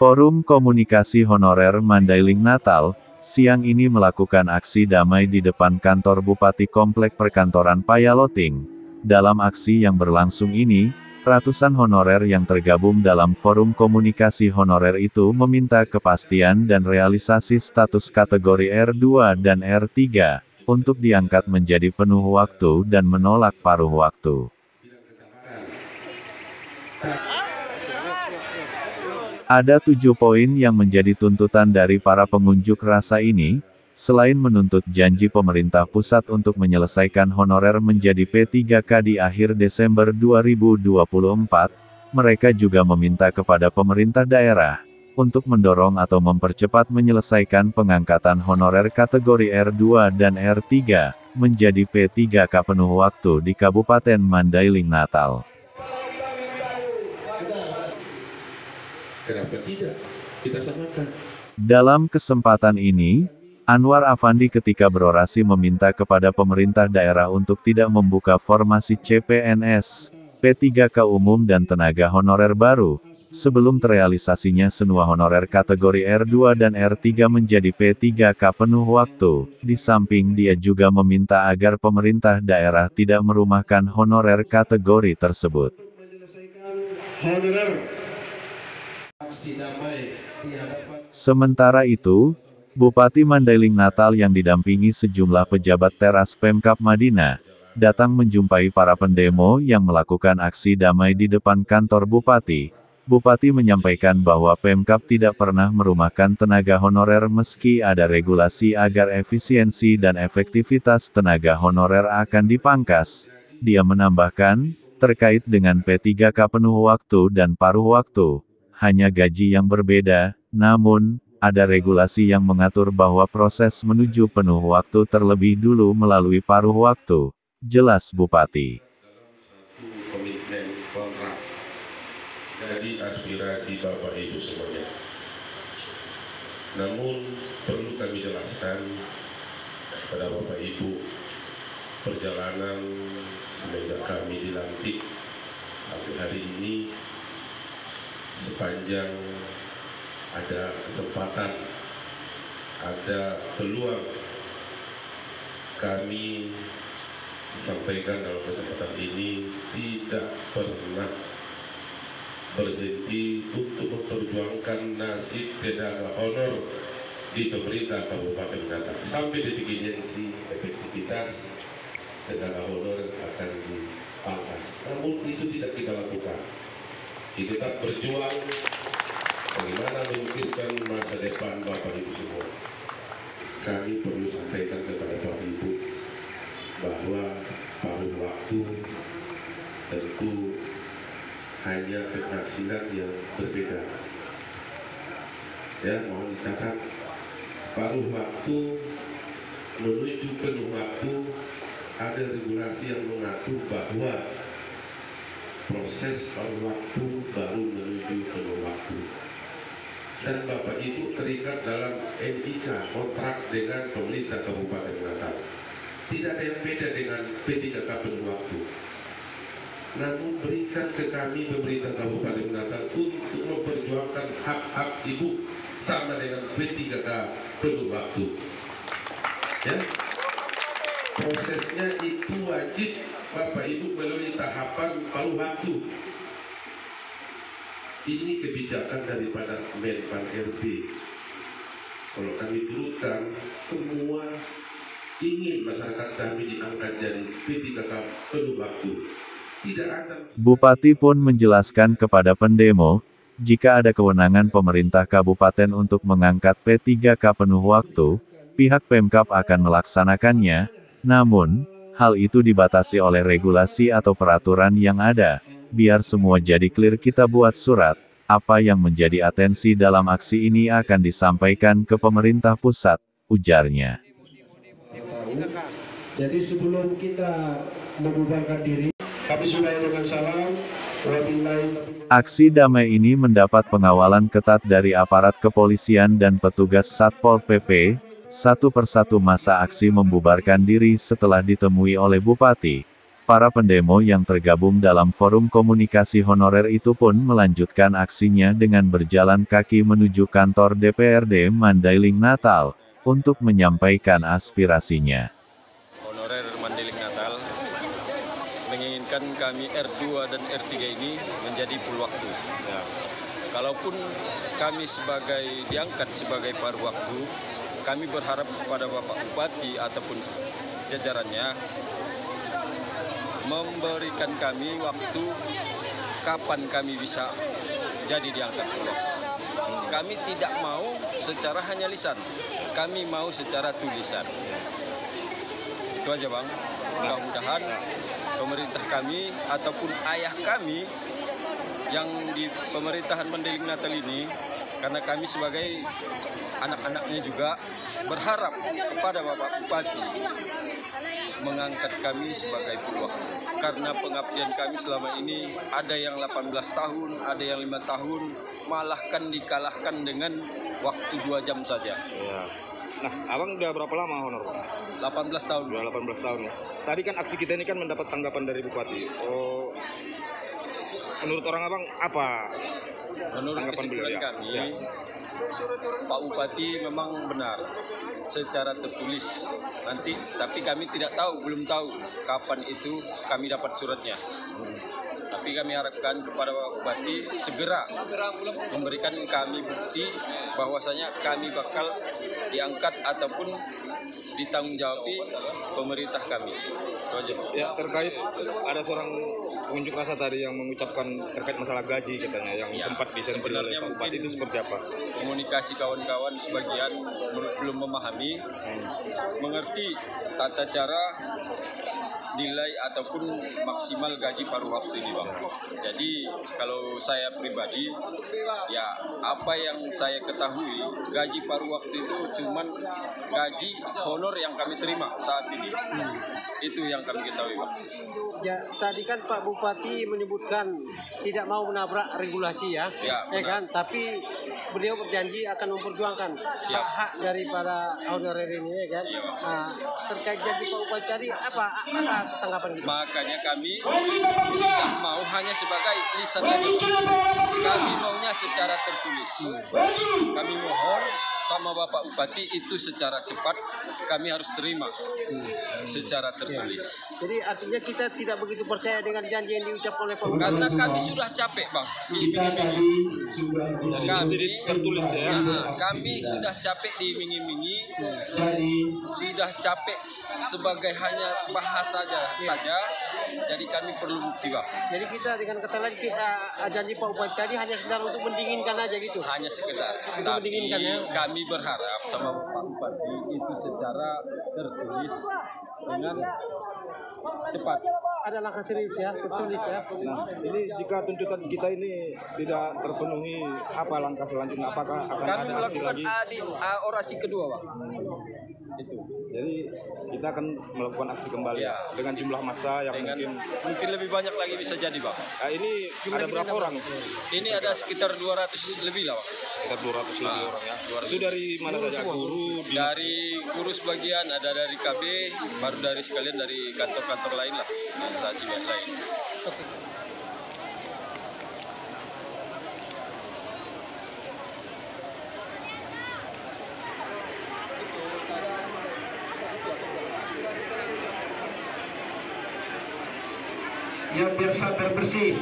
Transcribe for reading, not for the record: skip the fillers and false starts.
Forum Komunikasi Honorer Mandailing Natal, siang ini melakukan aksi damai di depan kantor Bupati Komplek Perkantoran Payaloting. Dalam aksi yang berlangsung ini, ratusan honorer yang tergabung dalam Forum Komunikasi Honorer itu meminta kepastian dan realisasi status kategori R2 dan R3, untuk diangkat menjadi penuh waktu dan menolak paruh waktu. Ada 7 poin yang menjadi tuntutan dari para pengunjuk rasa ini, selain menuntut janji pemerintah pusat untuk menyelesaikan honorer menjadi P3K di akhir Desember 2024, mereka juga meminta kepada pemerintah daerah, untuk mendorong atau mempercepat menyelesaikan pengangkatan honorer kategori R2 dan R3, menjadi P3K penuh waktu di Kabupaten Mandailing Natal. Kenapa tidak? Kita samakan. Dalam kesempatan ini, Anwar Afandi ketika berorasi meminta kepada pemerintah daerah untuk tidak membuka formasi CPNS, P3K umum dan tenaga honorer baru, sebelum terrealisasinya semua honorer kategori R2 dan R3 menjadi P3K penuh waktu. Di samping dia juga meminta agar pemerintah daerah tidak merumahkan honorer kategori tersebut. Sementara itu, Bupati Mandailing Natal yang didampingi sejumlah pejabat teras Pemkab Madinah, datang menjumpai para pendemo yang melakukan aksi damai di depan kantor Bupati. Bupati menyampaikan bahwa Pemkab tidak pernah merumahkan tenaga honorer meski ada regulasi agar efisiensi dan efektivitas tenaga honorer akan dipangkas. Dia menambahkan, terkait dengan P3K penuh waktu dan paruh waktu, hanya gaji yang berbeda, namun, ada regulasi yang mengatur bahwa proses menuju penuh waktu terlebih dulu melalui paruh waktu, jelas Bupati. Komitmen kontrak dari aspirasi Bapak Ibu semuanya. Namun, perlu kami jelaskan kepada Bapak Ibu, perjalanan semenjak kami dilantik sampai hari ini, sepanjang ada kesempatan, ada peluang, kami sampaikan dalam kesempatan ini tidak pernah berhenti untuk memperjuangkan nasib tenaga honor di pemerintah Kabupaten Natal. Sampai detik ini efektivitas tenaga honor akan dipangkas. Namun itu tidak kita lakukan. Kita tetap berjuang bagaimana memikirkan masa depan Bapak Ibu semua. Kami perlu sampaikan kepada Bapak Ibu bahwa paruh waktu tentu hanya penghasilan yang berbeda. Ya, mohon dicatat, paruh waktu menuju penuh waktu ada regulasi yang mengatur bahwa proses paruh waktu baru menuju penuh waktu. Dan Bapak Ibu terikat dalam NIK, kontrak dengan pemerintah Kabupaten Natal. Tidak ada yang beda dengan P3K penuh waktu. Namun berikan ke kami pemerintah Kabupaten Natal untuk memperjuangkan hak-hak Ibu sama dengan P3K penuh waktu. Ya, prosesnya itu wajib Bapak Ibu melalui tahapan paruh waktu. Ini kebijakan daripada Menpan RB. Kalau kami turutkan, semua ingin masyarakat kami diangkat jadi P3K penuh waktu. Tidak ada. Bupati pun menjelaskan kepada pendemo, jika ada kewenangan pemerintah kabupaten untuk mengangkat P3K penuh waktu, pihak Pemkab akan melaksanakannya, namun, hal itu dibatasi oleh regulasi atau peraturan yang ada. Biar semua jadi clear, kita buat surat. Apa yang menjadi atensi dalam aksi ini akan disampaikan ke pemerintah pusat, ujarnya. Jadi sebelum kita membubarkan diri, kami sudah dengan salam. Aksi damai ini mendapat pengawalan ketat dari aparat kepolisian dan petugas Satpol PP. Satu persatu masa aksi membubarkan diri setelah ditemui oleh Bupati. Para pendemo yang tergabung dalam forum komunikasi honorer itu pun melanjutkan aksinya dengan berjalan kaki menuju kantor DPRD Mandailing Natal, untuk menyampaikan aspirasinya. Honorer Mandailing Natal menginginkan kami R2 dan R3 ini menjadi full waktu. Ya. Kalaupun kami diangkat sebagai paruh waktu, kami berharap kepada Bapak Bupati ataupun jajarannya memberikan kami waktu kapan kami bisa jadi diangkat full waktu. Kami tidak mau secara hanya lisan, kami mau secara tulisan. Itu aja Bang. Mudah-mudahan pemerintah kami ataupun ayah kami yang di pemerintahan Mandailing Natal ini, karena kami sebagai anak-anaknya juga berharap kepada Bapak Bupati mengangkat kami sebagai full waktu. Karena pengabdian kami selama ini ada yang 18 tahun, ada yang 5 tahun, malah kan dikalahkan dengan waktu 2 jam saja. Ya. Nah, Abang udah berapa lama honor, Bang? 18 tahun. Udah 18 tahun ya. Tadi kan aksi kita ini kan mendapat tanggapan dari Bupati. Oh, menurut orang Abang apa? Menurut tanggapan beliau kesimpulan ya? kami, Ya. Pak Bupati memang benar secara tertulis nanti, tapi kami belum tahu kapan itu kami dapat suratnya. Tapi kami harapkan kepada Pak Bupati segera memberikan kami bukti bahwasanya kami bakal diangkat ataupun ditanggung-jawabi pemerintah kami. Itu aja. Ya, terkait ada seorang pengunjuk rasa tadi yang mengucapkan terkait masalah gaji katanya yang Ya, sempat disentil oleh sebenarnya Pak Bupati, itu seperti apa? Komunikasi kawan-kawan sebagian belum memahami, mengerti tata cara nilai ataupun maksimal gaji paruh waktu ini Bang. Jadi kalau saya pribadi, ya apa yang saya ketahui, gaji paruh waktu itu cuman gaji honor yang kami terima saat ini. Itu yang kami ketahui Bang. Ya, tadi kan Pak Bupati menyebutkan tidak mau menabrak regulasi ya, Ya, kan? Tapi beliau berjanji akan memperjuangkan hak daripada honorer ini, ya kan? Iya. Nah, terkait janji Pak Bupati tadi, apa tanggapan kita? Makanya kami tidak mau hanya sebagai lisan saja. Kami maunya secara tertulis. Kami mohon sama Bapak Bupati itu secara cepat kami harus terima secara tertulis. Jadi artinya kita tidak begitu percaya dengan janji yang diucapkan oleh Pak Bupati. Karena kami sudah capek Bang. Kita tadi sudah Kami tertulis ya. Kami sudah capek diiming-imingi, dari sudah capek sebagai hanya bahasa saja. Jadi kami perlu bukti Bang. Jadi kita dengan kata lain janji Pak Bupati tadi hanya sekedar untuk mendinginkan aja gitu. Hanya sekedar. Untuk Tapi mendinginkan ya. kami berharap sama Pak Bupati itu secara tertulis dengan cepat. Ada langkah serius ya, tertulis ya. Nah, ini jika tuntutan kita ini tidak terpenuhi, apa langkah selanjutnya? Apakah akan Kami ada aksi melakukan lagi? orasi kedua Bang. Itu. Jadi kita akan melakukan aksi kembali Ya. dengan jumlah massa yang Dengan mungkin lebih banyak lagi bisa jadi Bang. ini ada berapa orang? Ini ada sekitar 200 lebih lah Bang. Sekitar 200 lebih Ah, orang ya. 200. Itu dari mana saja? Guru, Dari guru sebagian, ada dari KB, baru dari sekalian dari kantor-kantor lain lah, instansi lain. yang biar sadar bersih.